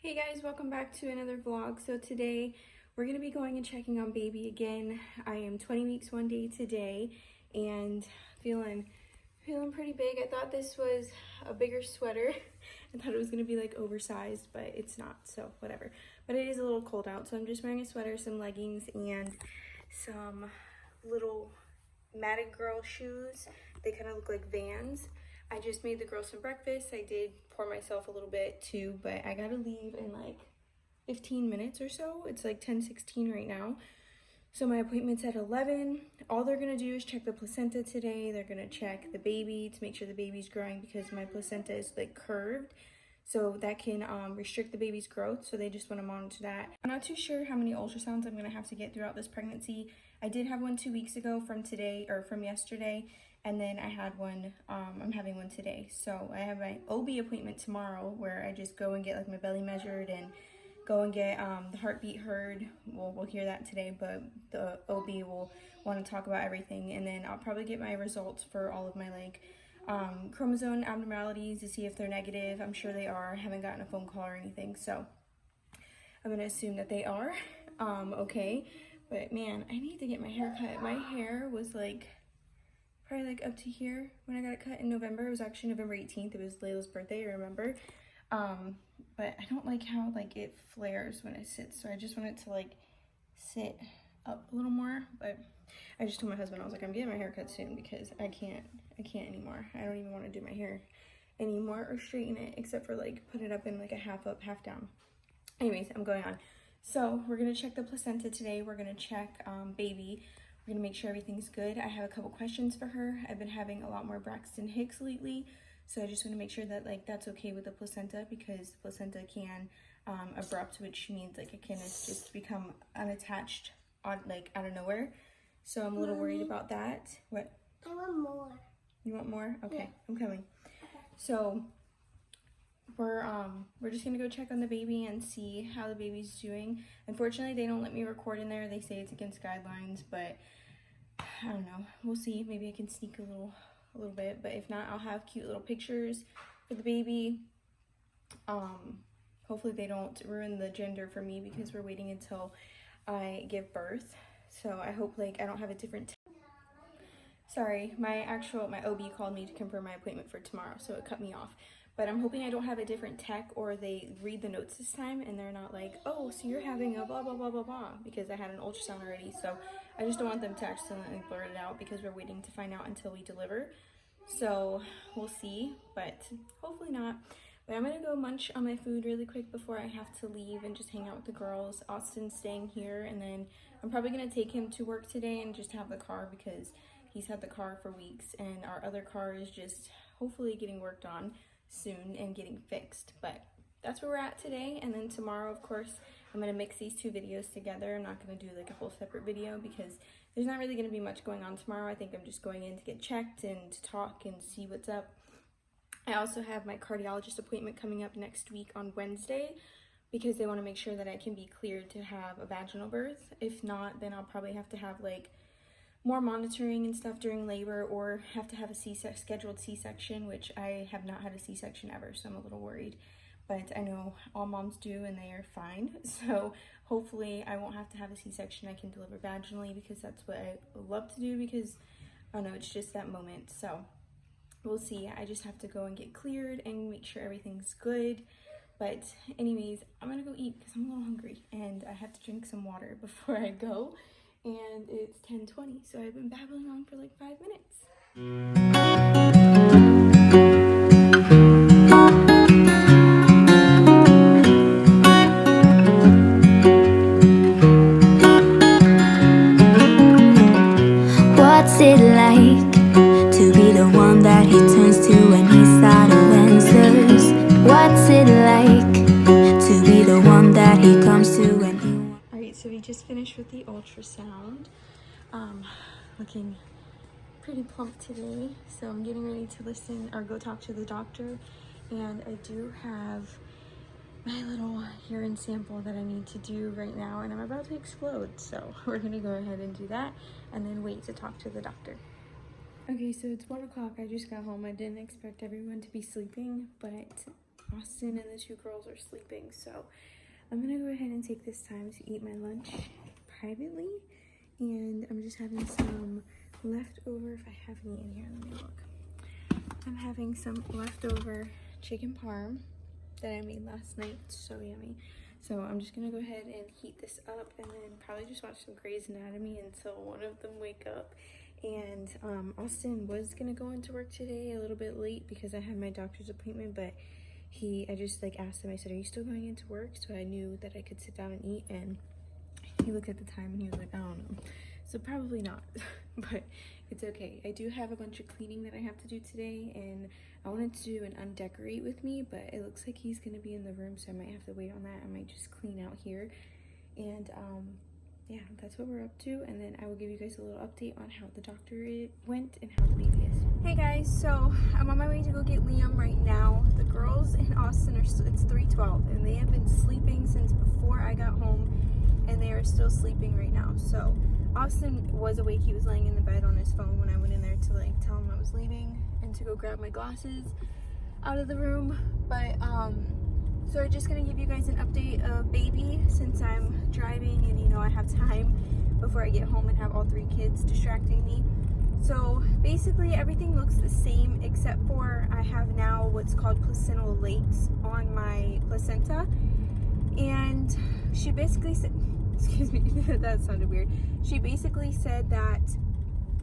Hey guys, welcome back to another vlog. So today we're going to be going and checking on baby again. I am 20 weeks 1 day today and feeling pretty big. I thought this was a bigger sweater. I thought it was going to be like oversized, but it's not, so whatever. But it is a little cold out, so I'm just wearing a sweater, some leggings, and some little matted girl shoes. They kind of look like Vans. I just made the girls some breakfast. I did pour myself a little bit too, but I gotta leave in like 15 minutes or so. It's like 10:16 right now. So my appointment's at 11. All they're gonna do is check the placenta today. They're gonna check the baby to make sure the baby's growing because my placenta is like curved. So that can restrict the baby's growth. So they just wanna monitor that. I'm not too sure how many ultrasounds I'm gonna have to get throughout this pregnancy. I did have one 2 weeks ago from yesterday. And then I had one, I'm having one today. So I have my OB appointment tomorrow where I just go and get like my belly measured and go and get the heartbeat heard. We'll hear that today, but the OB will want to talk about everything. And then I'll probably get my results for all of my like chromosome abnormalities to see if they're negative. I'm sure they are. I haven't gotten a phone call or anything. So I'm going to assume that they are okay. But man, I need to get my hair cut. My hair was like probably like up to here when I got it cut in November. It was actually November 18th. It was Layla's birthday, I remember. But I don't like how like it flares when it sits. So I just want it to like sit up a little more. But I just told my husband, I was like, I'm getting my hair cut soon because I can't anymore. I don't even want to do my hair anymore or straighten it except for like put it up in like a half up, half down. Anyways, I'm going on. So we're going to check the placenta today. We're going to check baby. We're gonna make sure everything's good. I have a couple questions for her. I've been having a lot more Braxton Hicks lately, so I just want to make sure that like that's okay with the placenta because the placenta can abrupt, which means like it can just become unattached like out of nowhere. So I'm a little worried about that. What? I want more. You want more? Okay, yeah. I'm coming. Okay. So we're just gonna go check on the baby and see how the baby's doing. Unfortunately, they don't let me record in there. They say it's against guidelines, but I don't know. We'll see. Maybe I can sneak a little bit, but if not, I'll have cute little pictures for the baby. Hopefully they don't ruin the gender for me because we're waiting until I give birth. So I hope like I don't have a different sorry, my OB called me to confirm my appointment for tomorrow, so it cut me off. But I'm hoping I don't have a different tech or they read the notes this time and they're not like, oh, so you're having a blah, blah, blah, blah, blah, because I had an ultrasound already. So I just don't want them to accidentally blur it out because we're waiting to find out until we deliver. So we'll see, but hopefully not. But I'm going to go munch on my food really quick before I have to leave and just hang out with the girls. Austin's staying here, and then I'm probably going to take him to work today and just have the car because he's had the car for weeks and our other car is just hopefully getting worked on soon and getting fixed. But that's where we're at today, and then tomorrow of course I'm going to mix these two videos together. I'm not going to do like a whole separate video because there's not really going to be much going on tomorrow. I think I'm just going in to get checked and to talk and see what's up. I also have my cardiologist appointment coming up next week on Wednesday because they want to make sure that I can be cleared to have a vaginal birth. If not, then I'll probably have to have like more monitoring and stuff during labor or have to have a scheduled C-section, which I have not had a C-section ever, so I'm a little worried. But I know all moms do and they are fine. So hopefully I won't have to have a C-section. I can deliver vaginally because that's what I love to do because, I don't know, it's just that moment. So we'll see. I just have to go and get cleared and make sure everything's good. But anyways, I'm gonna go eat because I'm a little hungry and I have to drink some water before I go. And it's 10:20, so I've been babbling on for like 5 minutes. What's it like to be the one that he turns to when he's out of answers? What's it like to be the one that he comes to when he... Alright, so we just finished with the ultrasound. looking pretty plump today. So I'm getting ready to listen or go talk to the doctor. And I do have my little urine sample that I need to do right now, and I'm about to explode. So we're gonna go ahead and do that and then wait to talk to the doctor. Okay, so it's 1 o'clock. I just got home. I didn't expect everyone to be sleeping, but Austin and the 2 girls are sleeping. So I'm gonna go ahead and take this time to eat my lunch privately. And I'm just having some leftover, if I have any in here, let me look. I'm having some leftover chicken parm that I made last night. It's so yummy. So I'm just gonna go ahead and heat this up and then probably just watch some Grey's Anatomy until one of them wake up. And Austin was gonna go into work today a little bit late because I had my doctor's appointment, but I just like asked him, I said, are you still going into work? So I knew that I could sit down and eat, and he looked at the time and he was like, I don't know. So probably not, but it's okay. I do have a bunch of cleaning that I have to do today, and I wanted to do an undecorate with me, but it looks like he's gonna be in the room, so I might have to wait on that. I might just clean out here. And yeah, that's what we're up to, and then I will give you guys a little update on how the doctor went and how the baby is. Hey guys, so I'm on my way to go get Liam right now. The girls and Austin it's 3:12, and they have been sleeping since before I got home, and they are still sleeping right now. So Austin was awake. He was laying in the bed on his phone when I went in there to like tell him I was leaving and to go grab my glasses out of the room. But so I'm just gonna give you guys an update of baby since I'm driving and you know I have time before I get home and have all 3 kids distracting me. So basically everything looks the same except for I have now what's called placental lakes on my placenta, and she basically said, excuse me, that sounded weird. She basically said that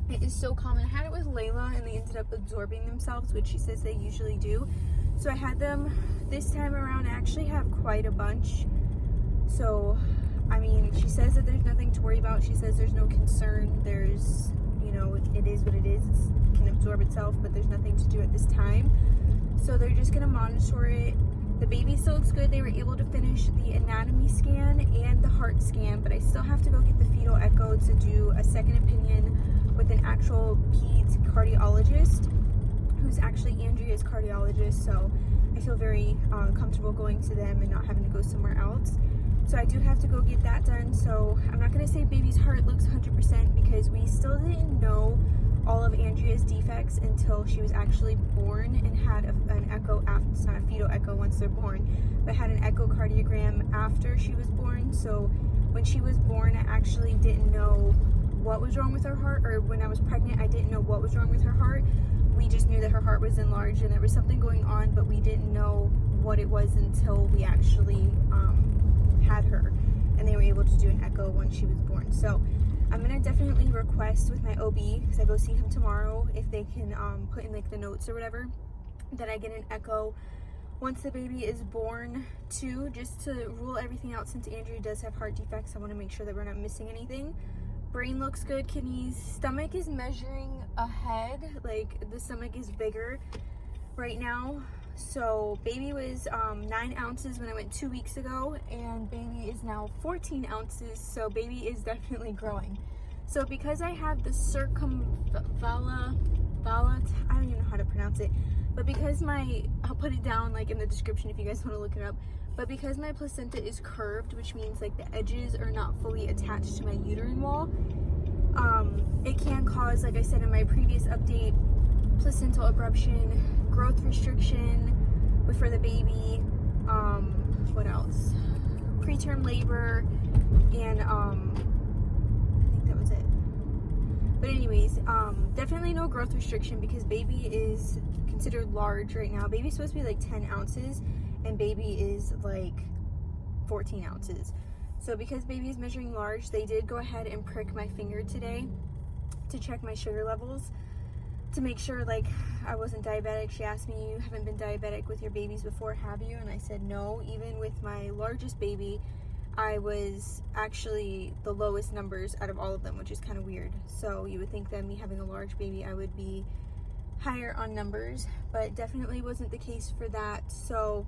it is so common. I had it with Layla and they ended up absorbing themselves, which she says they usually do. So I had them this time around. I actually have quite a bunch. So, I mean, she says that there's nothing to worry about. She says there's no concern. There's, you know, it is what it is. It can absorb itself, but there's nothing to do at this time. So they're just going to monitor it. The baby still looks good. They were able to finish the anatomy scan and the heart scan, but I still have to go get the fetal echo to do a second opinion with an actual peds cardiologist, who's actually Andrea's cardiologist. So I feel very comfortable going to them and not having to go somewhere else. So I do have to go get that done. So I'm not going to say baby's heart looks 100% because we still didn't know all of Andrea's defects until she was actually born and had an echo after. It's not a fetal echo once they're born, but had an echocardiogram after she was born. So when she was born, I actually didn't know what was wrong with her heart, or when I was pregnant, I didn't know what was wrong with her heart. We just knew that her heart was enlarged and there was something going on, but we didn't know what it was until we actually had her and they were able to do an echo when she was born. So I'm gonna definitely request with my OB, because I go see him tomorrow, if they can put in like the notes or whatever that I get an echo once the baby is born too, just to rule everything out. Since Andrea does have heart defects, I want to make sure that we're not missing anything. Brain looks good, kidneys, stomach is measuring ahead, like the stomach is bigger right now. So baby was 9 ounces when I went 2 weeks ago, and baby is now 14 ounces. So baby is definitely growing. So because I have the I don't even know how to pronounce it, but because I'll put it down like in the description if you guys want to look it up, but because my placenta is curved, which means like the edges are not fully attached to my uterine wall, it can cause, like I said in my previous update, placental abruption, growth restriction for the baby, what else? Preterm labor, and I think that was it. But anyways, definitely no growth restriction because baby is considered large right now. Baby's supposed to be like 10 ounces and baby is like 14 ounces. So because baby is measuring large, they did go ahead and prick my finger today to check my sugar levels, to make sure like I wasn't diabetic. She asked me, you haven't been diabetic with your babies before, have you? And I said no. Even with my largest baby, I was actually the lowest numbers out of all of them, which is kind of weird. So you would think that me having a large baby, I would be higher on numbers, but definitely wasn't the case for that. So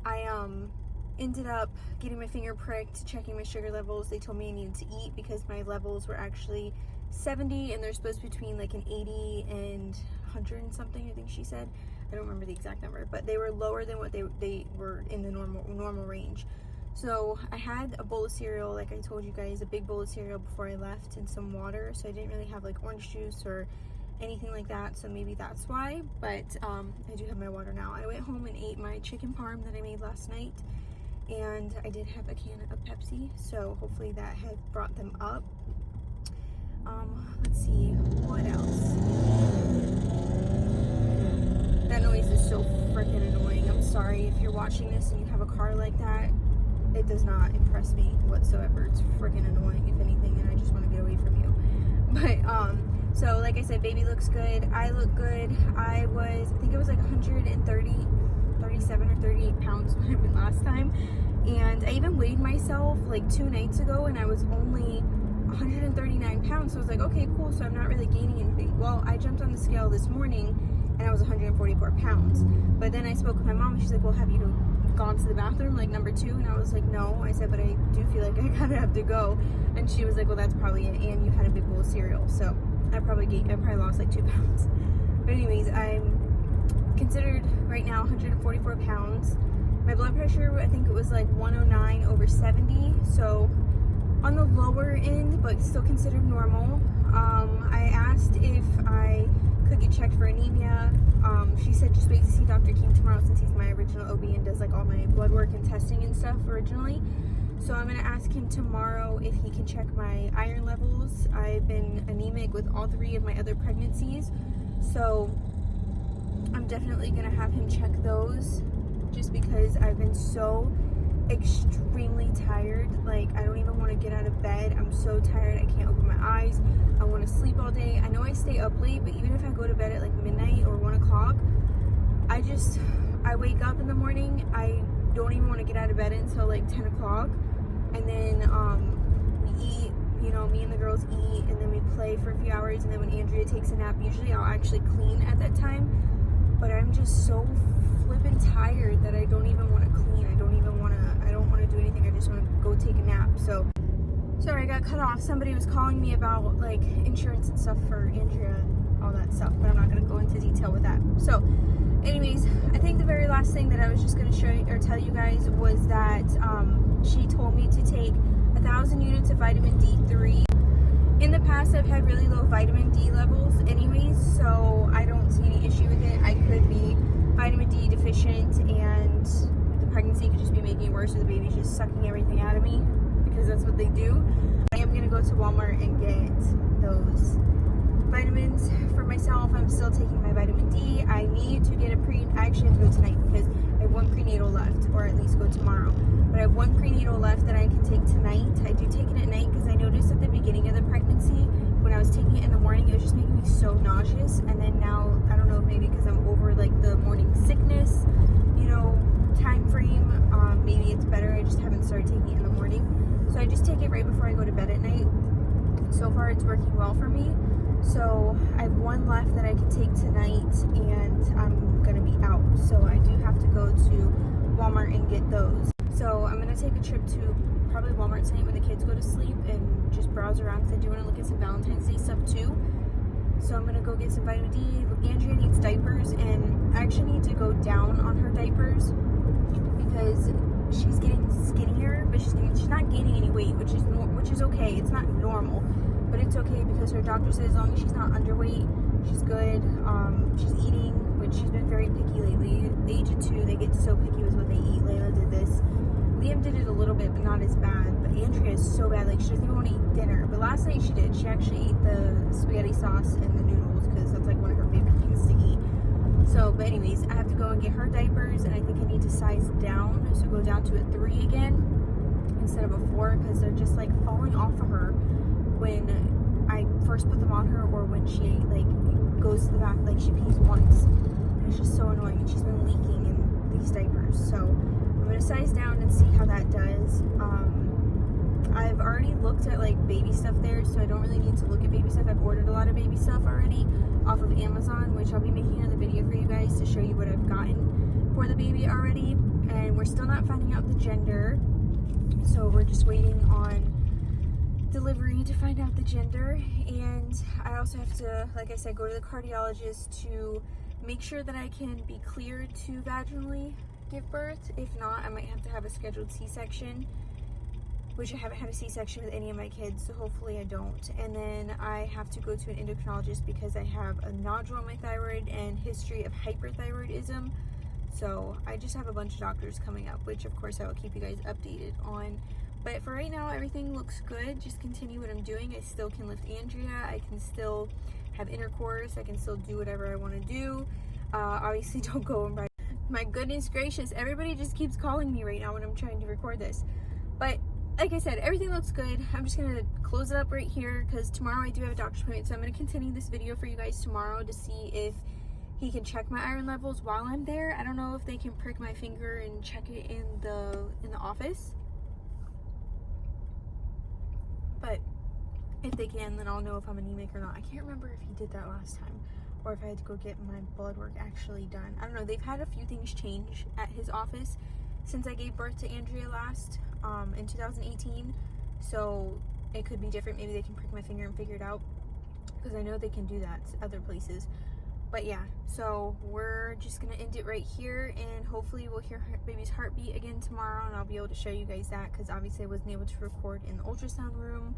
I ended up getting my finger pricked, checking my sugar levels. They told me I needed to eat because my levels were actually 70 and they're supposed to be between like an 80 and 100 and something, I think she said. I don't remember the exact number, but they were lower than what they were in the normal range. So I had a bowl of cereal, like I told you guys, a big bowl of cereal before I left, and some water. So I didn't really have like orange juice or anything like that, so maybe that's why. But I do have my water now. I went home and ate my chicken parm that I made last night, and I did have a can of Pepsi, so hopefully that had brought them up. Let's see, what else? That noise is so freaking annoying. I'm sorry if you're watching this and you have a car like that. It does not impress me whatsoever. It's freaking annoying, if anything, and I just want to get away from you. But, so like I said, baby looks good. I look good. I think it was like 37 or 38 pounds when I went last time. And I even weighed myself like 2 nights ago, and I was only 139 pounds. So I was like, okay, cool. So I'm not really gaining anything. Well, I jumped on the scale this morning, and I was 144 pounds. But then I spoke with my mom, and she's like, well, have you gone to the bathroom, like number 2? And I was like, no. I said, but I do feel like I kind of have to go. And she was like, well, that's probably it. And you had a big bowl of cereal. So I probably lost like 2 pounds. But anyways, I'm considered right now 144 pounds. My blood pressure, I think it was like 109/70. So on the lower end, but still considered normal. I asked if I could get checked for anemia. She said just wait to see Dr. King tomorrow, since he's my original OB and does like all my blood work and testing and stuff originally. So I'm gonna ask him tomorrow if he can check my iron levels. I've been anemic with all 3 of my other pregnancies, so I'm definitely gonna have him check those, just because I've been so extremely tired. Like, I don't even want to get out of bed. I'm so tired. I can't open my eyes. I want to sleep all day. I know I stay up late, but even if I go to bed at like midnight or 1 o'clock, I wake up in the morning. I don't even want to get out of bed until like 10 o'clock. And then we eat, you know, me and the girls eat, and then we play for a few hours. And then when Andrea takes a nap, usually I'll actually clean at that time. But I'm just so flippin' tired that I don't even want to clean. I don't want to do anything. I just want to go take a nap. So, sorry, I got cut off. Somebody was calling me about like insurance and stuff for Andrea and all that stuff, but I'm not going to go into detail with that. So, anyways, I think the very last thing that I was just going to show you or tell you guys was that she told me to take 1,000 units of vitamin D3. In the past, I've had really low vitamin D levels anyways, so I don't see any issue with it. I could be vitamin D deficient, and the pregnancy could just be making it worse, or the baby's just sucking everything out of me, because that's what they do. I am going to go to Walmart and get those vitamins for myself. I'm still taking my vitamin D. I need to get I actually have to go tonight because I have 1 prenatal left, or at least go tomorrow. But I have 1 prenatal left that I can take tonight. I do take it at night because I noticed at the beginning of the pregnancy, when I was taking it in the morning, it was just making me so nauseous. And then now, I don't know if maybe because I'm over like the morning sickness, you know, time frame, maybe it's better. I just haven't started taking it in the morning. So I just take it right before I go to bed at night. So far, it's working well for me. So I have 1 left that I can take tonight, and I'm going to be out. So I do have to go to Walmart and get those. So I'm going to take a trip to probably Walmart tonight when the kids go to sleep and just browse around, because I do want to look at some Valentine's Day stuff too. So I'm going to go get some vitamin D. Andrea needs diapers, and I actually need to go down on her diapers because she's getting skinnier, but she's not gaining any weight, which is okay. It's not normal, but it's okay because her doctor says as long as she's not underweight, she's good. She's eating, which she's been very picky lately. At the age of 2, they get so picky with what they eat. Layla did this. Liam did it a little bit, but not as bad. But Andrea is so bad, like she doesn't even want to eat dinner. But last night she did. She actually ate the spaghetti sauce and the noodles because that's like one of her favorite things to eat. So, but anyways, I have to go and get her diapers, and I think I need to size down. So go down to a 3 again instead of a 4, because they're just like falling off of her when I first put them on her, or when she like goes to the back, like she pees once. And it's just so annoying, and she's been leaking in these diapers. So I'm gonna size down and see how that does. I've already looked at like baby stuff there, so I don't really need to look at baby stuff stuff. I've ordered a lot of baby stuff already off of Amazon, which I'll be making another video for you guys to show you what I've gotten for the baby already. And we're still not finding out the gender, so we're just waiting on delivery to find out the gender. And I also have to, like I said, go to the cardiologist to make sure that I can be cleared to vaginally give birth. If not, I might have to have a scheduled C-section, which I haven't had a C-section with any of my kids, so hopefully I don't. And then I have to go to an endocrinologist because I have a nodule on my thyroid and history of hyperthyroidism. So I just have a bunch of doctors coming up, which of course I will keep you guys updated on. But for right now, everything looks good. Just continue what I'm doing. I still can lift Andrea. I can still have intercourse. I can still do whatever I want to do. Obviously don't go and buy. My goodness gracious, everybody just keeps calling me right now when I'm trying to record this. But like I said, everything looks good. I'm just gonna close it up right here because tomorrow I do have a doctor's appointment. So I'm gonna continue this video for you guys tomorrow to see if he can check my iron levels while I'm there. I don't know if they can prick my finger and check it in the office, but if they can, then I'll know if I'm anemic or not. I can't remember if he did that last time or if I had to go get my blood work actually done. I don't know. They've had a few things change at his office since I gave birth to Andrea last in 2018, so it could be different. Maybe they can prick my finger and figure it out, because I know they can do that other places. But yeah, so we're just gonna end it right here, and hopefully we'll hear baby's heartbeat again tomorrow, and I'll be able to show you guys that, because obviously I wasn't able to record in the ultrasound room.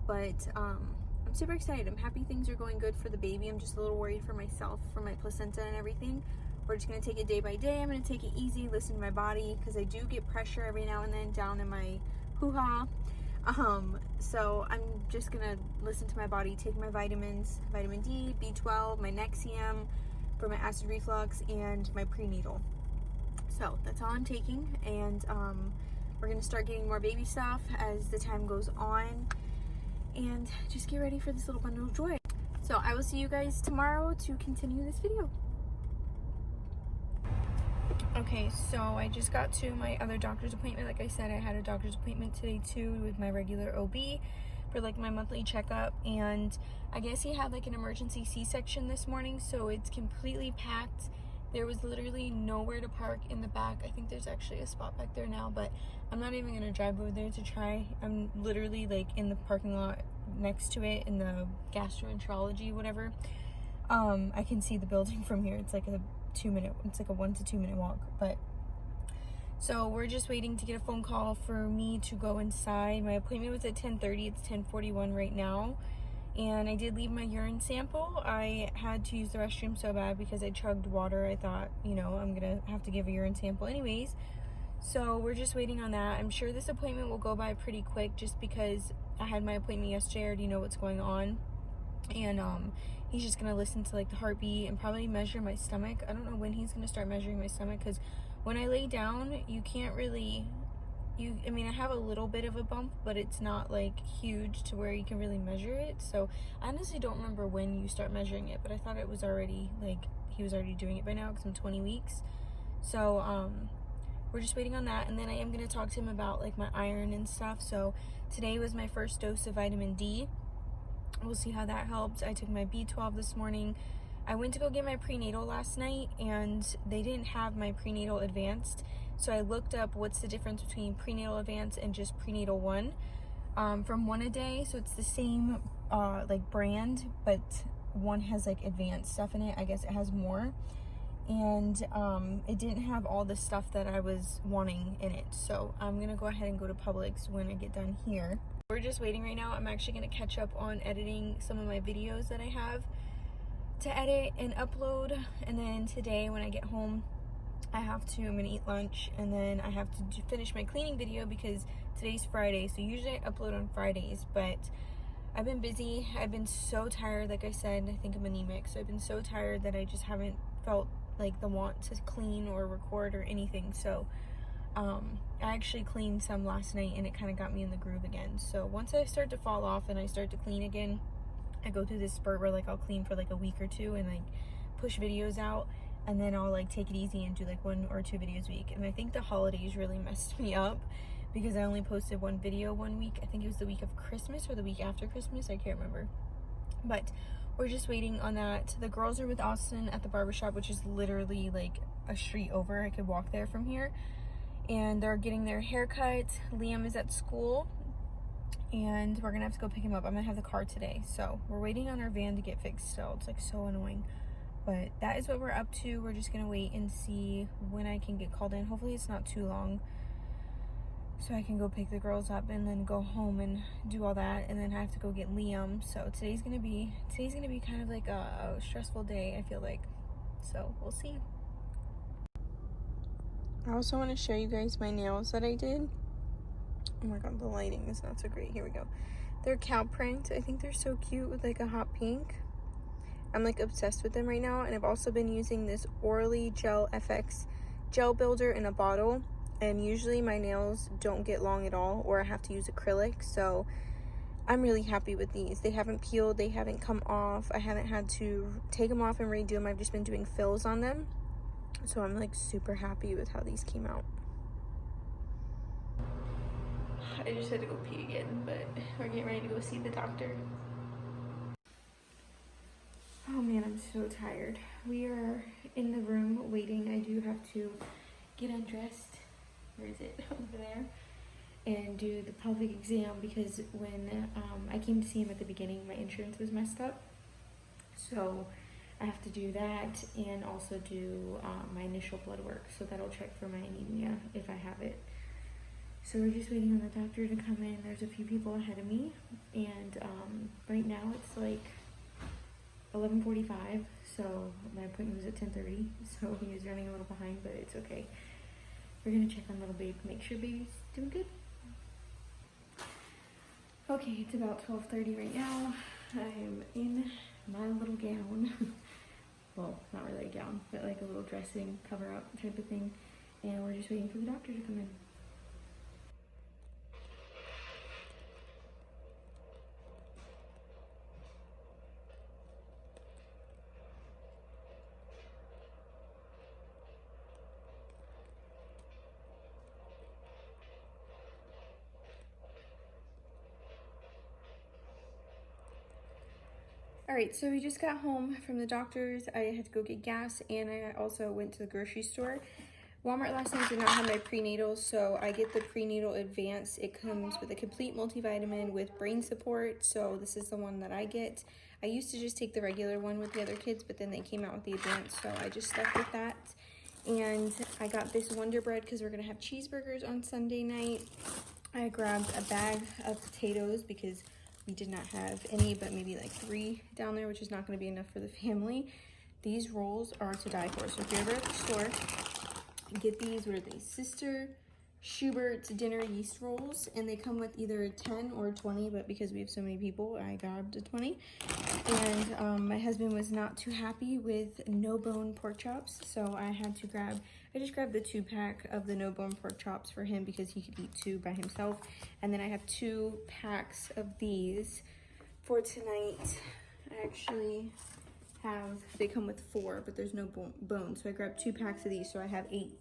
But I'm super excited. I'm happy things are going good for the baby. I'm just a little worried for myself, for my placenta and everything. We're just going to take it day by day. I'm going to take it easy, listen to my body, because I do get pressure every now and then down in my hoo-ha. So I'm just going to listen to my body, take my vitamins, vitamin D, B12, my Nexium for my acid reflux, and my prenatal. So that's all I'm taking, and we're going to start getting more baby stuff as the time goes on, and just get ready for this little bundle of joy. So I will see you guys tomorrow to continue this video. Okay, so I just got to my other doctor's appointment. Like I said, I had a doctor's appointment today too with my regular OB for like my monthly checkup, and I guess he had like an emergency C-section this morning, so it's completely packed. There was literally nowhere to park in the back. I think there's actually a spot back there now, but I'm not even gonna drive over there to try. I'm literally like in the parking lot next to it in the gastroenterology, whatever. I can see the building from here. It's like a 1 to 2 minute walk. But so we're just waiting to get a phone call for me to go inside. My appointment was at 10:30. It's 10:41 right now, and I did leave my urine sample. I had to use the restroom so bad because I chugged water. I thought, you know, I'm gonna have to give a urine sample anyways, so we're just waiting on that. I'm sure this appointment will go by pretty quick just because I had my appointment yesterday. I already know what's going on, and he's just gonna listen to like the heartbeat and probably measure my stomach. I don't know when he's gonna start measuring my stomach, because when I lay down, you can't really, I mean, I have a little bit of a bump, but it's not like huge to where you can really measure it. So I honestly don't remember when you start measuring it, but I thought it was already like he was already doing it by now because I'm 20 weeks. So we're just waiting on that, and then I am gonna talk to him about like my iron and stuff. So today was my first dose of vitamin D. We'll see how that helps. I took my B12 this morning. I went to go get my prenatal last night, and they didn't have my prenatal advanced. So I looked up what's the difference between prenatal advanced and just prenatal 1 from One A Day. So it's the same like brand, but one has like advanced stuff in it. I guess it has more. And it didn't have all the stuff that I was wanting in it. So I'm gonna go ahead and go to Publix when I get done here. We're just waiting right now. I'm actually gonna catch up on editing some of my videos that I have to edit and upload. And then today when I get home, I'm gonna eat lunch, and then I have to finish my cleaning video because today's Friday. So usually I upload on Fridays, but I've been busy. I've been so tired. Like I said, I think I'm anemic. So I've been so tired that I just haven't felt like the want to clean or record or anything. So I actually cleaned some last night, and it kind of got me in the groove again. So once I start to fall off and I start to clean again, I go through this spurt where like I'll clean for like a week or two and like push videos out, and then I'll like take it easy and do like 1 or 2 videos a week. And I think the holidays really messed me up because I only posted 1 video 1 week. I think it was the week of Christmas or the week after Christmas. I can't remember. But we're just waiting on that. The girls are with Austin at the barbershop, which is literally like a street over. I could walk there from here. And they're getting their haircut. Liam is at school, and we're gonna have to go pick him up. I'm gonna have the car today. So we're waiting on our van to get fixed still. It's like so annoying. But that is what we're up to. We're just gonna wait and see when I can get called in. Hopefully it's not too long, so I can go pick the girls up and then go home and do all that, and then I have to go get Liam. So today's gonna be kind of like a stressful day, I feel like. So we'll see. I also want to show you guys my nails that I did. Oh my god, the lighting is not so great. Here we go. They're cow print. I think they're so cute with like a hot pink. I'm like obsessed with them right now, and I've also been using this Orally Gel FX gel builder in a bottle. And usually my nails don't get long at all, or I have to use acrylic, so I'm really happy with these. They haven't peeled, they haven't come off, I haven't had to take them off and redo them. I've just been doing fills on them, so I'm like super happy with how these came out. I just had to go pee again, but we're getting ready to go see the doctor. Oh man, I'm so tired. We are in the room waiting. I do have to get undressed. Where is it? Over there. And do the pelvic exam, because when I came to see him at the beginning, my insurance was messed up. So I have to do that, and also do my initial blood work. So that'll check for my anemia if I have it. So we're just waiting on the doctor to come in. There's a few people ahead of me, and right now it's like 11:45. So my appointment was at 10:30. So he is running a little behind, but it's okay. We're gonna check on little babe, make sure baby's doing good. Okay, it's about 12:30 right now. I am in my little gown. Well, not really a gown, but like a little dressing cover-up type of thing. And we're just waiting for the doctor to come in. Alright, so we just got home from the doctor's. I had to go get gas, and I also went to the grocery store. Walmart last night did not have my prenatal, so I get the prenatal advance. It comes with a complete multivitamin with brain support, so this is the one that I get. I used to just take the regular one with the other kids, but then they came out with the advance, so I just stuck with that. And I got this Wonder Bread because we're going to have cheeseburgers on Sunday night. I grabbed a bag of potatoes because we did not have any, but maybe like 3 down there, which is not going to be enough for the family. These rolls are to die for. So if you're ever at the store, get these. What are they? Sister Schubert's dinner yeast rolls, and they come with either a 10 or a 20, but because we have so many people, I grabbed a 20. And my husband was not too happy with no bone pork chops, so I just grabbed the 2-pack of the no bone pork chops for him because he could eat 2 by himself. And then I have 2 packs of these for tonight. I actually they come with 4, but there's no bone, so I grabbed 2 packs of these, so I have 8.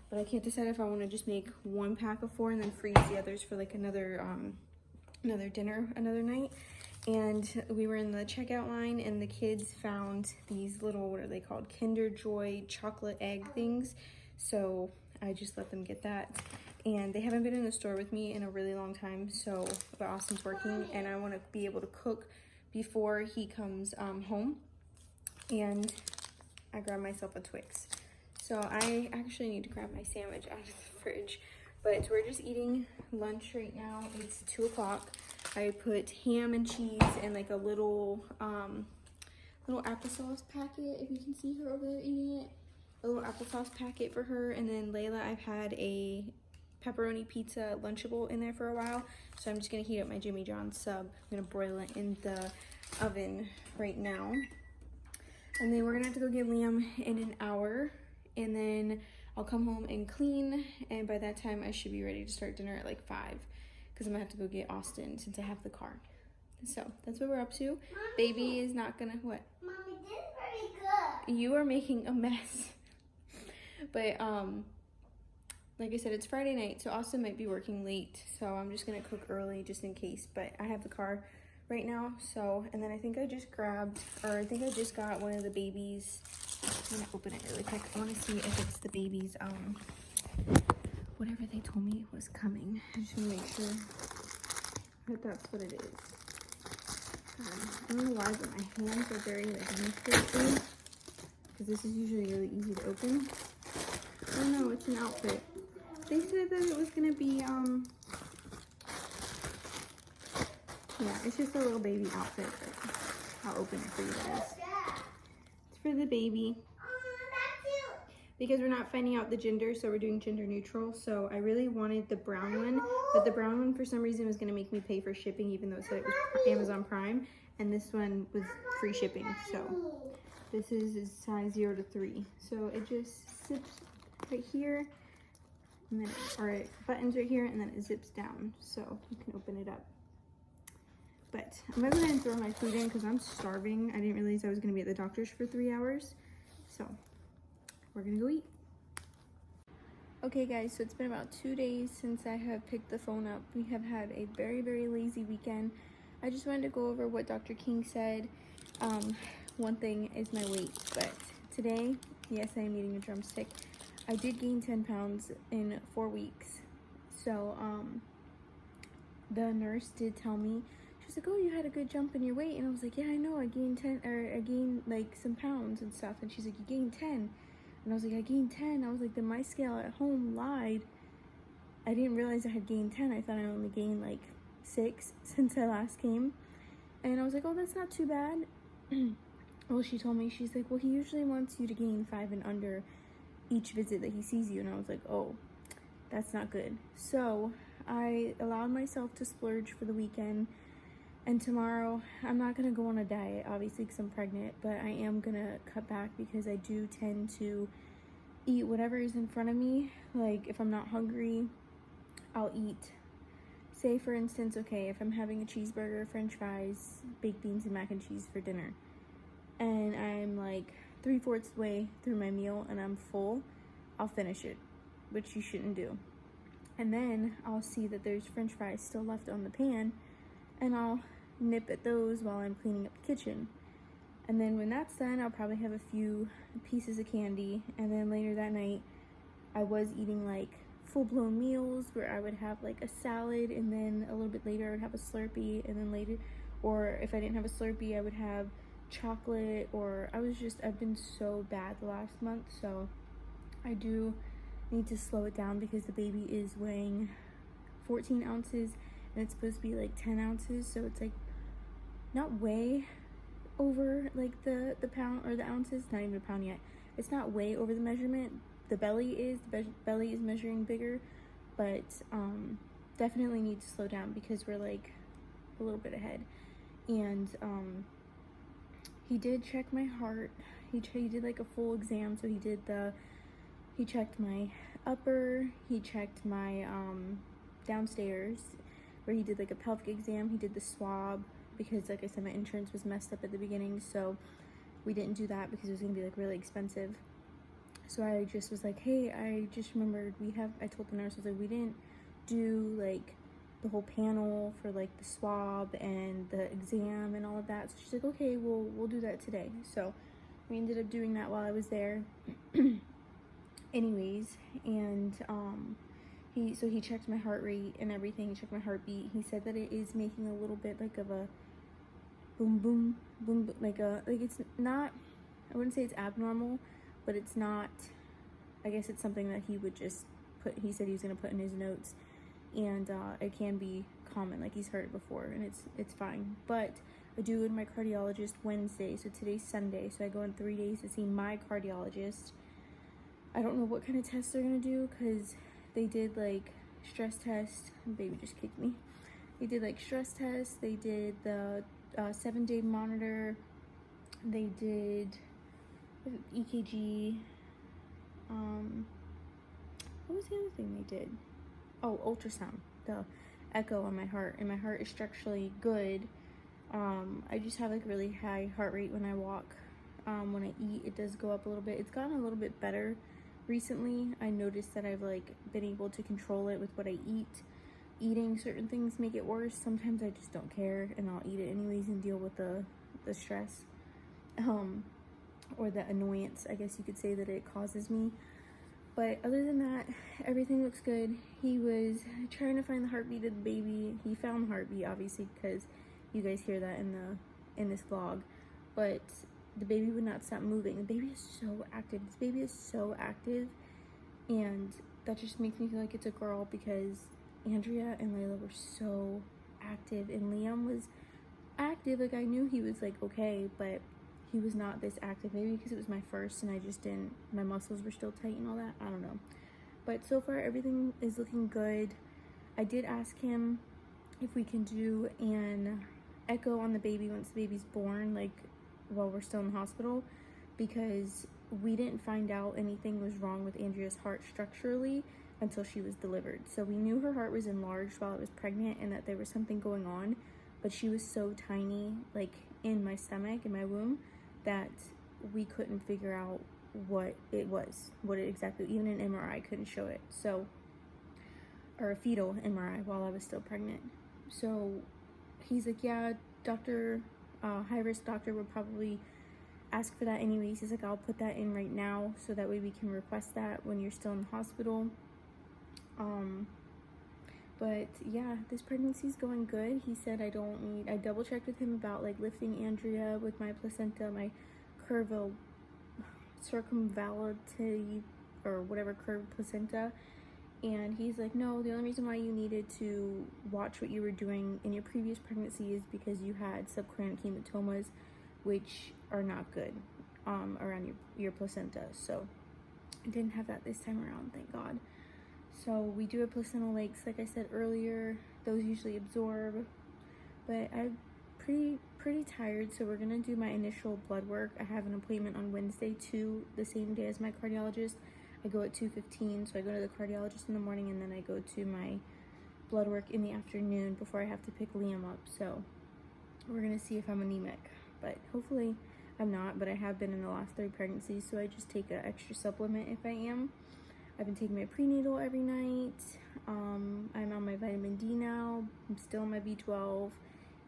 But I can't decide if I want to just make 1 pack of 4 and then freeze the others for like another dinner another night. And we were in the checkout line, and the kids found these little, what are they called, Kinder Joy chocolate egg things. So I just let them get that. And they haven't been in the store with me in a really long time, so but Austin's working, and I want to be able to cook before he comes home. And I grabbed myself a Twix. So I actually need to grab my sandwich out of the fridge, but we're just eating lunch right now. It's 2 o'clock. I put ham and cheese and like a little applesauce packet, if you can see her over there eating it. A little applesauce packet for her, and then Layla, I've had a pepperoni pizza Lunchable in there for a while, so I'm just gonna heat up my Jimmy John's sub. I'm gonna broil it in the oven right now. And then we're gonna have to go get Liam in an hour, and then I'll come home and clean, and by that time I should be ready to start dinner at like 5, because I'm gonna have to go get Austin since I have the car. So that's what we're up to. Mommy, baby is not gonna, what? Mommy, this is very good. You are making a mess. But like I said, it's Friday night, so Austin might be working late, so I'm just gonna cook early just in case. But I have the car right now. So, and then I think I just got one of the babies. I'm gonna open it really quick. I want to see if it's the baby's whatever they told me was coming. I just want to make sure that that's what it is. I don't know why, but my hands are very like useless because this is usually really easy to open. Oh no, it's an outfit. They said that it was gonna be yeah, it's just a little baby outfit, but I'll open it for you guys. It's for the baby. Because we're not finding out the gender, so we're doing gender neutral. So I really wanted the brown one, but the brown one for some reason was gonna make me pay for shipping, even though it said it was Amazon Prime, and this one was free shipping. So this is size 0 to 3. So it just zips right here, and then or it buttons right here, and then it zips down, so you can open it up. But I'm gonna go ahead and throw my food in because I'm starving. I didn't realize I was gonna be at the doctor's for 3 hours, so we're gonna go eat. Okay guys, so it's been about 2 days since I have picked the phone up. We have had a very, very lazy weekend. I just wanted to go over what Dr. King said. One thing is my weight, but today, yes, I am eating a drumstick. I did gain 10 pounds in 4 weeks. So, the nurse did tell me, she was like, oh, you had a good jump in your weight. And I was like, yeah, I know, I gained like some pounds and stuff. And she's like, you gained 10. And I was like, I gained 10. I was like, then my scale at home lied. I didn't realize I had gained 10. I thought I only gained like 6 since I last came. And I was like, oh, that's not too bad. Well, she told me, she's like, well, he usually wants you to gain 5 and under each visit that he sees you. And I was like, oh, that's not good. So I allowed myself to splurge for the weekend. And tomorrow, I'm not going to go on a diet, obviously, because I'm pregnant, but I am going to cut back because I do tend to eat whatever is in front of me. Like, if I'm not hungry, I'll eat. Say, for instance, okay, if I'm having a cheeseburger, french fries, baked beans, and mac and cheese for dinner, and I'm like 3/4 the way through my meal and I'm full, I'll finish it, which you shouldn't do. And then I'll see that there's french fries still left on the pan, and I'll nip at those while I'm cleaning up the kitchen. And then when that's done, I'll probably have a few pieces of candy. And then later that night, I was eating like full-blown meals where I would have like a salad, and then a little bit later I would have a Slurpee, and then later, or if I didn't have a Slurpee, I would have chocolate. Or I've been so bad the last month, so I do need to slow it down because the baby is weighing 14 ounces and it's supposed to be like 10 ounces, so it's like not way over like the pound or the ounces, not even a pound yet. It's not way over the measurement. The belly is measuring bigger, but definitely need to slow down because we're like a little bit ahead. And he did check my heart. He did like a full exam. So he checked my upper, he checked my downstairs, where he did like a pelvic exam. He did the swab because, like I said, my insurance was messed up at the beginning, so we didn't do that because it was gonna be like really expensive. So I just was like, hey, I just remembered I told the nurse, I was like, we didn't do like the whole panel for like the swab and the exam and all of that. So she's like, okay, we'll do that today. So we ended up doing that while I was there. Anyways, and he checked my heart rate and everything. He checked my heartbeat. He said that it is making a little bit like of a boom boom boom, like it's not, I wouldn't say it's abnormal, but it's not, I guess it's something that he would just he said he was going to put in his notes, and it can be common, like he's heard it before, and it's fine. But I do go to my cardiologist Wednesday, so today's Sunday, so I go in 3 days to see my cardiologist. I don't know what kind of tests they're going to do because they did like stress test. Baby just kicked me. They did like stress tests. They did the 7-day monitor. They did EKG. What was the other thing they did? Oh, ultrasound. The echo on my heart. And my heart is structurally good. I just have like really high heart rate when I walk. When I eat, it does go up a little bit. It's gotten a little bit better recently. I noticed that I've like been able to control it with what I eat, eating certain things make it worse. Sometimes I just don't care and I'll eat it anyways and deal with the stress or the annoyance, I guess you could say, that it causes me. But other than that, everything looks good. He was trying to find the heartbeat of the baby. He found the heartbeat, obviously, because you guys hear that in this vlog. But the baby would not stop moving. The baby is so active. This baby is so active, and that just makes me feel like it's a girl, because Andrea and Layla were so active, and Liam was active. Like, I knew he was like okay, but he was not this active. Maybe because it was my first and I just didn't, my muscles were still tight and all that, I don't know. But so far everything is looking good. I did ask him if we can do an echo on the baby once the baby's born, like while we're still in the hospital, because we didn't find out anything was wrong with Andrea's heart structurally until she was delivered. So we knew her heart was enlarged while I was pregnant and that there was something going on, but she was so tiny, like in my stomach, in my womb, that we couldn't figure out what it was, what it exactly, even an MRI couldn't show it. So, or a fetal MRI while I was still pregnant. So he's like, yeah, doctor, high risk doctor would probably ask for that anyways. He's like, I'll put that in right now so that way we can request that when you're still in the hospital. But yeah, this pregnancy's going good. He said I don't need, I double checked with him about like lifting Andrea with my placenta, my circumvallate or whatever curved placenta. And he's like, no, the only reason why you needed to watch what you were doing in your previous pregnancy is because you had subcranial hematomas, which are not good around your placenta. So I didn't have that this time around, thank God. So we do have placental lakes, like I said earlier. Those usually absorb, but I'm pretty tired, so we're gonna do my initial blood work. I have an appointment on Wednesday too, the same day as my cardiologist. I go at 2:15, so I go to the cardiologist in the morning and then I go to my blood work in the afternoon before I have to pick Liam up. So we're gonna see if I'm anemic, but hopefully I'm not, but I have been in the last 3 pregnancies, so I just take an extra supplement if I am. I've been taking my prenatal every night. I'm on my vitamin D now. I'm still on my B12,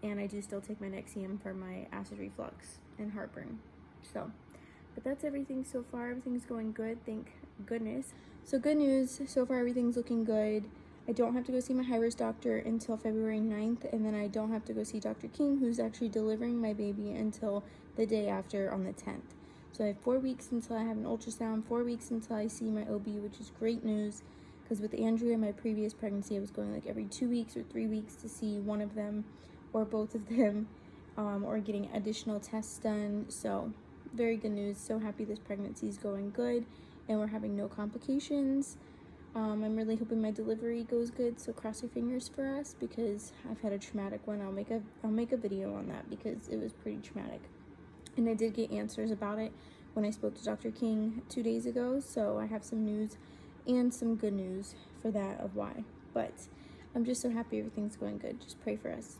and I do still take my Nexium for my acid reflux and heartburn. So, but that's everything so far. Everything's going good, thank goodness. So good news, so far everything's looking good. I don't have to go see my high-risk doctor until February 9th, and then I don't have to go see Dr. King, who's actually delivering my baby, until the day after on the 10th. So I have 4 weeks until I have an ultrasound, 4 weeks until I see my OB, which is great news, because with Andrea, my previous pregnancy, I was going like every 2 weeks or 3 weeks to see one of them or both of them, or getting additional tests done. So very good news. So happy this pregnancy is going good and we're having no complications. I'm really hoping my delivery goes good, so cross your fingers for us, because I've had a traumatic one. I'll make a video on that because it was pretty traumatic. And I did get answers about it when I spoke to Dr. King 2 days ago, so I have some news and some good news for that of why. But I'm just so happy everything's going good. Just pray for us.